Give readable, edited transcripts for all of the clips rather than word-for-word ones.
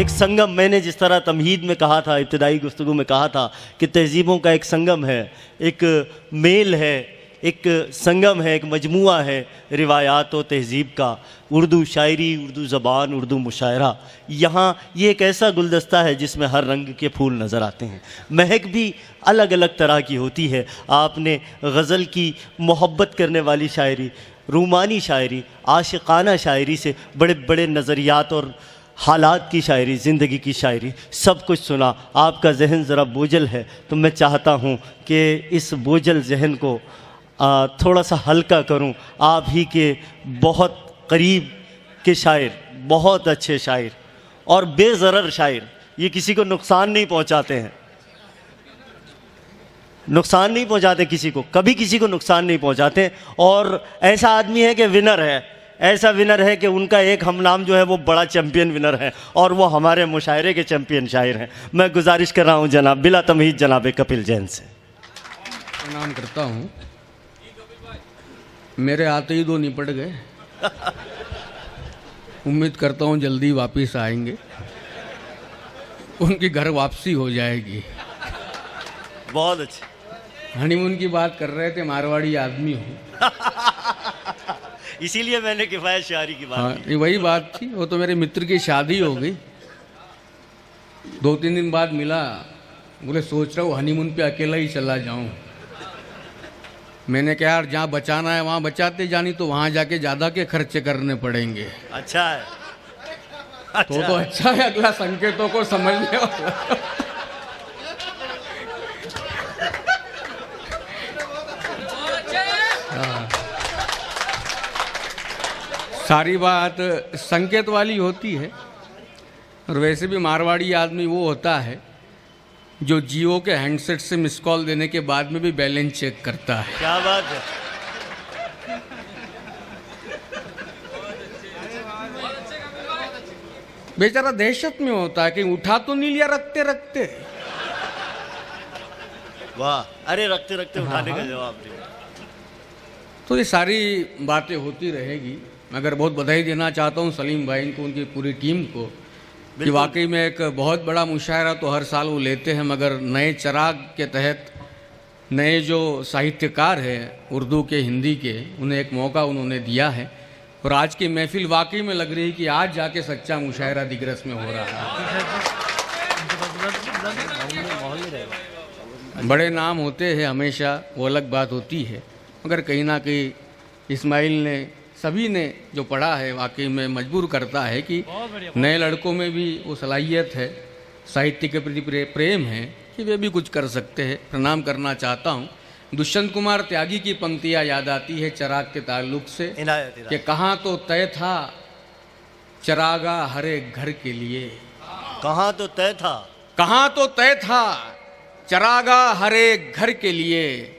एक संगम, मैंने जिस तरह तमहीद में कहा था, इब्तिदाई गुफ्तगू में कहा था कि तहज़ीबों का एक संगम है, एक मेल है, एक संगम है, एक मजमुआ है रिवायात व तहज़ीब का। उर्दू शायरी, उर्दू ज़बान, उर्दू मुशायरा, यहाँ ये एक ऐसा गुलदस्ता है जिसमें हर रंग के फूल नज़र आते हैं। महक भी अलग अलग तरह की होती है। आपने गज़ल की मोहब्बत करने वाली शायरी, रूमानी शायरी, आशिकाना शायरी से बड़े बड़े नज़रियात और हालात की शायरी, ज़िंदगी की शायरी, सब कुछ सुना। आपका जहन ज़रा बोझल है, तो मैं चाहता हूँ कि इस बोझल जहन को थोड़ा सा हल्का करूं। आप ही के बहुत करीब के शायर, बहुत अच्छे शायर और बेज़रर शायर, ये किसी को नुकसान नहीं पहुंचाते हैं, नुकसान नहीं पहुंचाते किसी को, कभी किसी को नुकसान नहीं पहुंचाते। और ऐसा आदमी है कि विनर है, ऐसा विनर है कि उनका एक हम नाम जो है वो बड़ा चैम्पियन विनर है, और वो हमारे मुशायरे के चैम्पियन शायर हैं। मैं गुजारिश कर रहा हूँ जनाब, बिला तमहीद जनाब कपिल जैन से प्रणाम करता हूँ। मेरे आते ही दो निपट गए। उम्मीद करता हूँ जल्दी वापस आएंगे, उनकी घर वापसी हो जाएगी। बहुत अच्छे। हनीमून की बात कर रहे थे, मारवाड़ी आदमी हूँ। इसीलिए मैंने किफ़ायत शायरी की बात की। ये वही बात थी। वो तो मेरे मित्र की शादी हो गई, 2-3 दिन बाद मिला, बोले सोच रहा हूँ हनीमून पे अकेला ही चला जाऊँ। मैंने कहा यार जहाँ बचाना है वहाँ बचाते जानी, तो वहाँ जाके ज़्यादा के खर्चे करने पड़ेंगे। अच्छा है, अच्छा तो अच्छा है, अगला संकेतों को समझने वाला। सारी बात संकेत वाली होती है। और वैसे भी मारवाड़ी आदमी वो होता है जो जियो के हैंडसेट से मिस कॉल देने के बाद में भी बैलेंस चेक करता है। क्या बात है। बेचारा दहशत में होता है कि उठा तो नहीं लिया रखते रखते। वाह, अरे रखते रखते उठाने का जवाब दिया। तो ये सारी बातें होती रहेगी। मगर बहुत बधाई देना चाहता हूँ सलीम भाई को, उनकी पूरी टीम को, कि वाकई में एक बहुत बड़ा मुशायरा तो हर साल वो लेते हैं, मगर नए चिराग के तहत नए जो साहित्यकार हैं उर्दू के, हिंदी के, उन्हें एक मौका उन्होंने दिया है। और आज की महफिल वाकई में लग रही है कि आज जाके सच्चा मुशायरा दिग्रस में हो रहा है। बड़े नाम होते हैं हमेशा, वो अलग बात होती है, मगर कहीं ना कहीं इस्माइल ने, सभी ने जो पढ़ा है वाकई में मजबूर करता है कि नए लड़कों में भी वो सलाहियत है, साहित्य के प्रति प्रेम है कि वे भी कुछ कर सकते हैं। प्रणाम करना चाहता हूँ। दुष्यंत कुमार त्यागी की पंक्तियाँ याद आती है चिराग के ताल्लुक से कि कहाँ तो तय था चिरागा हर एक घर के लिए। कहाँ तो तय था, कहाँ तो तय था चिरागा हर एक घर के लिए,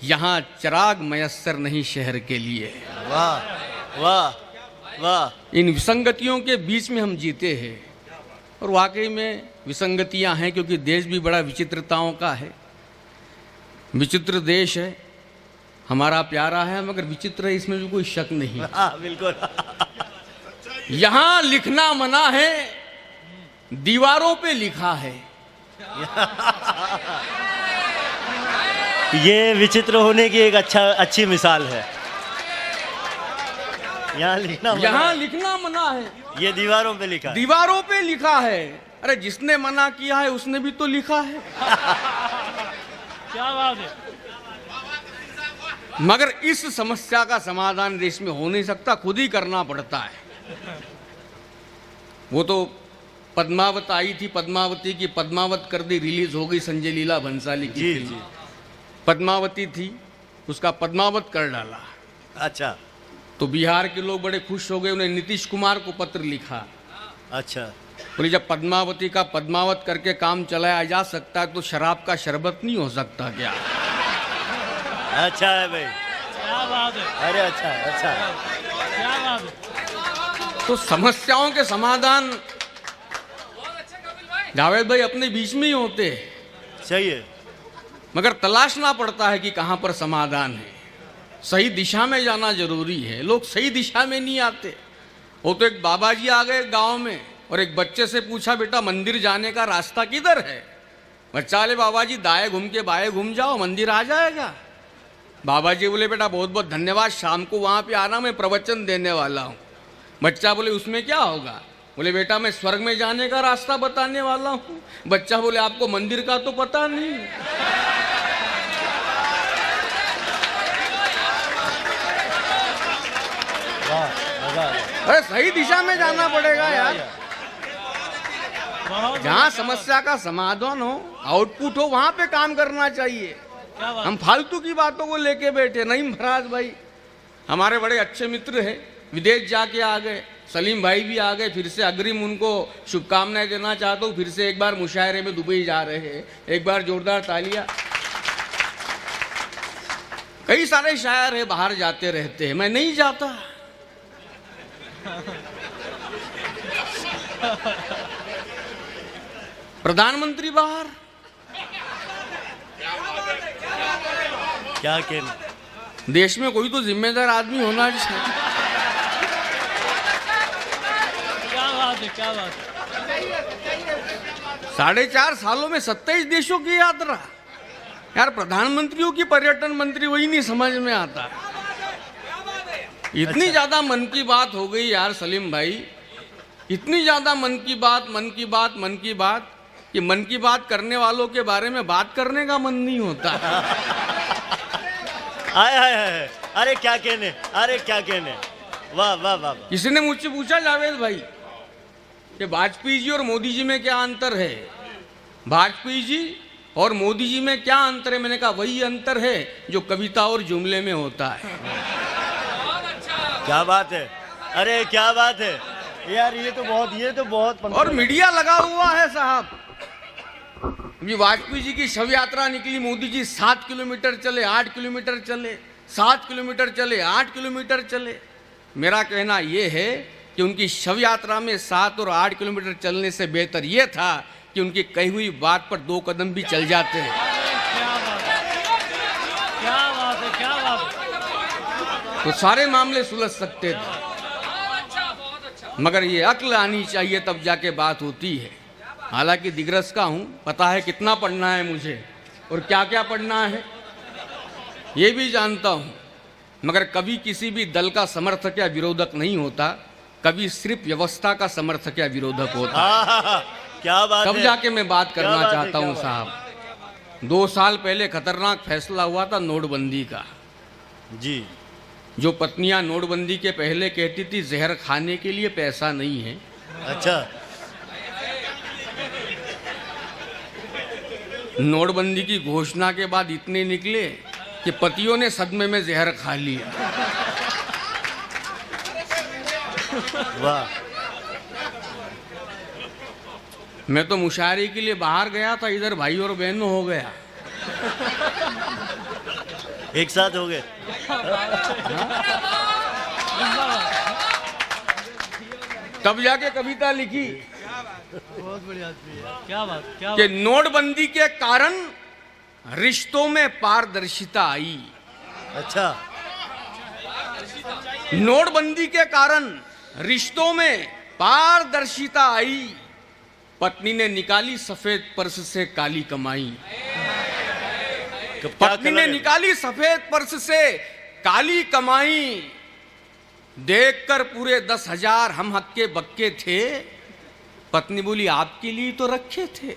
यहाँ चिराग मयस्सर नहीं शहर के लिए। वाह वाह वाह। इन विसंगतियों के बीच में हम जीते हैं, और वाकई में विसंगतियां हैं, क्योंकि देश भी बड़ा विचित्रताओं का है। विचित्र देश है हमारा, प्यारा है, मगर विचित्र है, इसमें भी कोई शक नहीं। बिल्कुल। यहाँ लिखना मना है, दीवारों पे लिखा है। ये विचित्र होने की एक अच्छी मिसाल है। यहाँ लिखना मना है, ये दीवारों पे लिखा है। दीवारों पे लिखा है। अरे जिसने मना किया है उसने भी तो लिखा है। क्या बात है। मगर इस समस्या का समाधान देश में हो नहीं सकता, खुद ही करना पड़ता है। वो तो पद्मावत आई थी, पद्मावती की पद्मावत कर दी, रिलीज हो गई संजय लीला भंसाली की फिल्म। पद्मावती थी, उसका पद्मावत कर डाला। अच्छा। तो बिहार के लोग बड़े खुश हो गए, उन्हें नीतीश कुमार को पत्र लिखा। अच्छा। बोले जब पद्मावती का पद्मावत करके काम चलाया जा सकता है तो शराब का शरबत नहीं हो सकता क्या? अच्छा है भाई, क्या बात है। अरे अच्छा अच्छा, क्या बात है। तो समस्याओं के समाधान जावेद भाई अपने बीच में ही होते हैं। सही है, मगर तलाशना पड़ता है कि कहाँ पर समाधान है। सही दिशा में जाना जरूरी है। लोग सही दिशा में नहीं आते। वो तो एक बाबा जी आ गए गांव में, और एक बच्चे से पूछा, बेटा मंदिर जाने का रास्ता किधर है? बच्चा बोले, बाबा जी दाएं घूम के बाएं घूम जाओ, मंदिर आ जाएगा। बाबा जी बोले, बेटा बहुत बहुत धन्यवाद, शाम को वहाँ पे आना, मैं प्रवचन देने वाला हूँ। बच्चा बोले, उसमें क्या होगा? बोले, बेटा मैं स्वर्ग में जाने का रास्ता बताने वाला हूँ। बच्चा बोले, आपको मंदिर का तो पता नहीं। अरे सही दिशा में जाना पड़ेगा यार। बहुत जहाँ समस्या का समाधान हो, आउटपुट हो, वहां पे काम करना चाहिए। क्या बात। हम फालतू की बातों को लेके बैठे नहीं। महाराज भाई हमारे बड़े अच्छे मित्र हैं, विदेश जाके आ गए। सलीम भाई भी आ गए, फिर से अग्रिम उनको शुभकामनाएं देना चाहता हूँ। फिर से एक बार मुशायरे में दुबई जा रहे हैं, एक बार जोरदार तालियां। कई सारे शायर है बाहर जाते रहते हैं, मैं नहीं जाता। प्रधानमंत्री बाहर, क्या कहना। देश में कोई तो जिम्मेदार आदमी होना चाहिए। क्या बात है, क्या बात है। 4.5 सालों में 27 देशों की यात्रा। यार प्रधानमंत्रियों की पर्यटन मंत्री वही नहीं समझ में आता। इतनी ज्यादा मन की बात हो गई यार सलीम भाई, इतनी ज्यादा मन की बात कि मन की बात करने वालों के बारे में बात करने का मन नहीं होता। आय हाय हाय, अरे क्या कहने, अरे क्या कहने, वाह वाह वाह वाह। किसी ने मुझसे पूछा, जावेद भाई कि वाजपेयी जी और मोदी जी में क्या अंतर है? वाजपेयी जी और मोदी जी में क्या अंतर है? मैंने कहा वही अंतर है जो कविता और जुमले में होता है। क्या बात है, अरे क्या बात है यार, ये तो बहुत और मीडिया लगा हुआ है साहब। ये वाजपेयी जी की शव यात्रा निकली, मोदी जी 7 किलोमीटर चले, 8 किलोमीटर चले, 7 किलोमीटर चले, 8 किलोमीटर चले। मेरा कहना यह है कि उनकी शव यात्रा में 7 और 8 किलोमीटर चलने से बेहतर यह था कि उनकी कही हुई बात पर 2 कदम भी चल जाते हैं। क्या बात है, क्या बात है, क्या बात है। तो सारे मामले सुलझ सकते थे, मगर ये अक्ल आनी चाहिए, तब जाके बात होती है। हालांकि दिग्रस का हूँ, पता है कितना पढ़ना है मुझे और क्या क्या पढ़ना है ये भी जानता हूँ, मगर कभी किसी भी दल का समर्थक या विरोधक नहीं होता, कभी सिर्फ व्यवस्था का समर्थक या विरोधक होता। क्या बात तब है, जाके मैं बात क्या करना बात है, चाहता क्या हूँ बात साहब। 2 साल पहले खतरनाक फैसला हुआ था नोटबंदी का। जी। जो पत्नियां नोटबंदी के पहले कहती थी जहर खाने के लिए पैसा नहीं है, अच्छा, नोटबंदी की घोषणा के बाद इतने निकले कि पतियों ने सदमे में जहर खा लिया। वाह। मैं तो मुशायरे के लिए बाहर गया था, इधर भाई और बहनों हो गया। एक साथ हो गए। तब जाके कविता लिखी क्या बात, क्या कि बात। नोटबंदी के कारण रिश्तों में पारदर्शिता आई। अच्छा, नोटबंदी के कारण रिश्तों में पारदर्शिता आई। पत्नी ने निकाली सफेद पर्स से काली कमाई। पत्नी ने निकाली सफेद पर्स से काली कमाई। देखकर पूरे 10,000 हम हक्के बक्के थे। पत्नी बोली आपके लिए तो रखे थे।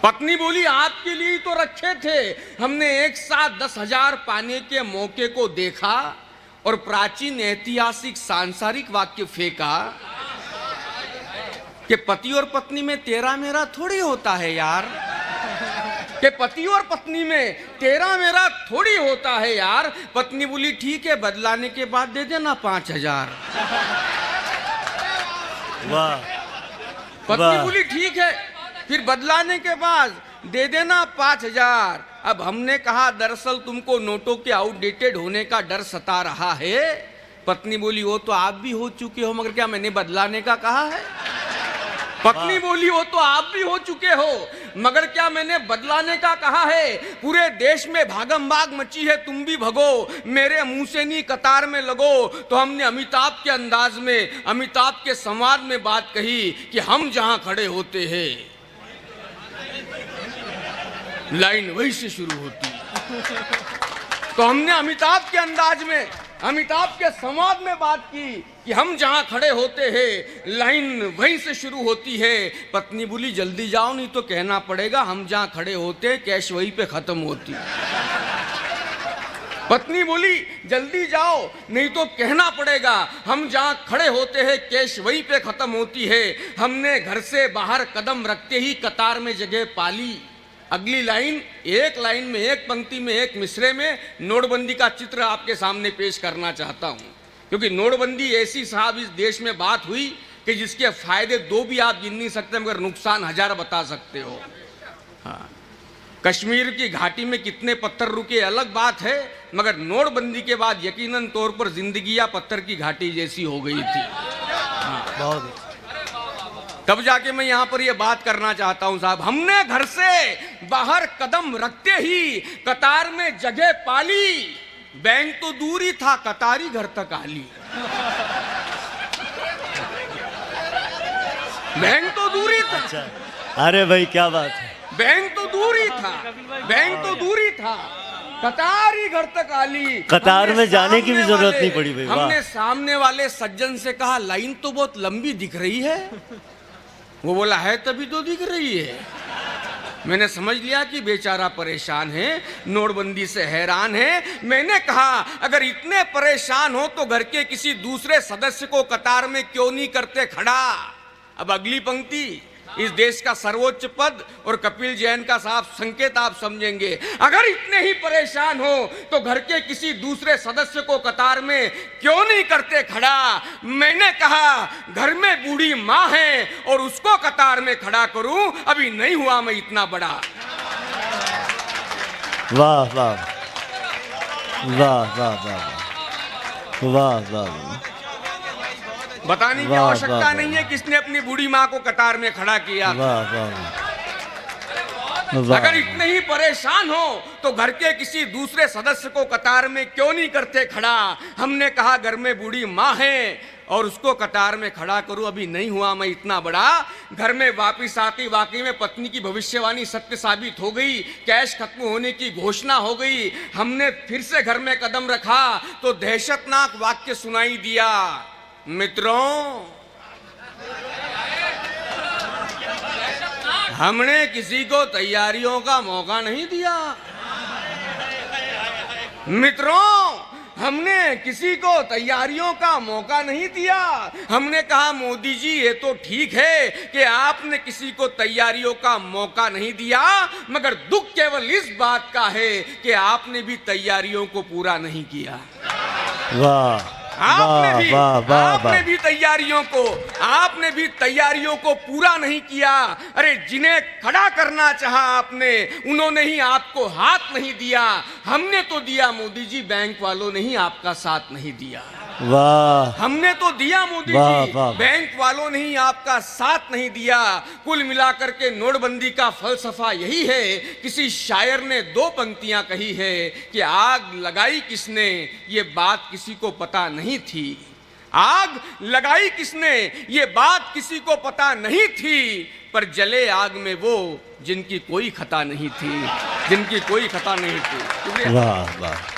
पत्नी बोली आपके लिए तो रखे थे। हमने एक साथ 10,000 पाने के मौके को देखा और प्राचीन ऐतिहासिक सांसारिक वाक्य फेंका कि पति और पत्नी में तेरा मेरा थोड़ी होता है यार, कि पति और पत्नी में तेरा मेरा थोड़ी होता है यार। पत्नी बोली ठीक है, बदलाने के बाद दे देना 5,000। वाह। पत्नी वाह। बोली ठीक है, फिर बदलाने के बाद दे देना 5,000। अब हमने कहा दरअसल तुमको नोटों के आउटडेटेड होने का डर सता रहा है। पत्नी बोली वो तो आप भी हो चुके हो, मगर क्या मैंने बदलाने का कहा है? पत्नी बोली हो तो आप भी हो चुके हो, मगर क्या मैंने बदलाने का कहा है? पूरे देश में भागम भाग मची है, तुम भी भगो, मेरे मुंह से नहीं कतार में लगो। तो हमने अमिताभ के अंदाज में, अमिताभ के संवाद में बात कही कि हम जहां खड़े होते हैं लाइन वहीं से शुरू होती। तो हमने अमिताभ के अंदाज में, अमिताभ के संवाद में बात की कि हम जहां खड़े होते हैं लाइन वहीं से शुरू होती है। पत्नी बोली जल्दी जाओ नहीं तो कहना पड़ेगा हम जहां खड़े होते हैं कैश वहीं पे खत्म होती। पत्नी बोली जल्दी जाओ नहीं तो कहना पड़ेगा हम जहां खड़े होते हैं कैश वहीं पे खत्म होती है। हमने घर से बाहर कदम रखते ही कतार में जगह पाली। अगली लाइन, एक लाइन में, एक पंक्ति में, एक मिसरे में नोटबंदी का चित्र आपके सामने पेश करना चाहता हूं, क्योंकि नोटबंदी ऐसी साहब इस देश में बात हुई कि जिसके फायदे दो भी आप गिन नहीं सकते मगर नुकसान हजार बता सकते हो। हाँ, कश्मीर की घाटी में कितने पत्थर रुके अलग बात है, मगर नोटबंदी के बाद यकीनन तौर पर जिंदगी या पत्थर की घाटी जैसी हो गई थी। बहुत तब जाके मैं यहां पर यह बात करना चाहता हूं साहब, हमने घर से बाहर कदम रखते ही कतार में जगह पाली। बैंक तो दूर ही था, कतारी घर तक आली। बैंक तो दूर ही था। अच्छा, अरे भाई क्या बात है। बैंक तो दूर ही था, बैंक तो दूर ही था, कतार ही घर तक आली। कतार में जाने की भी जरूरत नहीं पड़ी भाई। हमने सामने वाले सज्जन से कहा लाइन तो बहुत लंबी दिख रही है। वो बोला है तभी तो दिख रही है। मैंने समझ लिया कि बेचारा परेशान है, नोटबंदी से हैरान है। मैंने कहा अगर इतने परेशान हो तो घर के किसी दूसरे सदस्य को कतार में क्यों नहीं करते खड़ा। अब अगली पंक्ति, इस देश का सर्वोच्च पद और कपिल जैन का साफ संकेत आप समझेंगे। अगर इतने ही परेशान हो तो घर के किसी दूसरे सदस्य को कतार में क्यों नहीं करते खड़ा। मैंने कहा घर में बूढ़ी माँ है और उसको कतार में खड़ा करूं, अभी नहीं हुआ मैं इतना बड़ा। वाह वाह वाह वाह वाह वाह वाह। बताने की आवश्यकता नहीं है किसने अपनी बूढ़ी माँ को कतार में खड़ा किया। अगर इतने ही परेशान हो तो घर के किसी दूसरे सदस्य को कतार में क्यों नहीं करते खड़ा। हमने कहा घर में बूढ़ी माँ है और उसको कतार में खड़ा करूं, अभी नहीं हुआ मैं इतना बड़ा। घर में वापिस आती वाकई में पत्नी की भविष्यवाणी सत्य साबित हो गई। कैश खत्म होने की घोषणा हो गई। हमने फिर से घर में कदम रखा तो दहशतनाक वाक्य सुनाई दिया, मित्रों हमने किसी को तैयारियों का मौका नहीं दिया। मित्रों हमने किसी को तैयारियों का मौका नहीं दिया। हमने कहा मोदी जी ये तो ठीक है कि आपने किसी को तैयारियों का मौका नहीं दिया, मगर दुख केवल इस बात का है कि आपने भी तैयारियों को पूरा नहीं किया। वाह आपने भी आपने भी तैयारियों को पूरा नहीं किया। अरे जिन्हें खड़ा करना चाहा आपने, उन्होंने ही आपको हाथ नहीं दिया। हमने तो दिया मोदी जी, बैंक वालों ने ही आपका साथ नहीं दिया। वाह हमने तो दिया मोदी जी, बैंक वालों ने ही आपका साथ नहीं दिया। कुल मिलाकर के नोटबंदी का फलसफा यही है। किसी शायर ने दो पंक्तियां कही है कि आग लगाई किसने ये बात किसी को पता नहीं थी। आग लगाई किसने ये बात किसी को पता नहीं थी, पर जले आग में वो जिनकी कोई खता नहीं थी, जिनकी कोई खता नहीं थी। वाह वाह।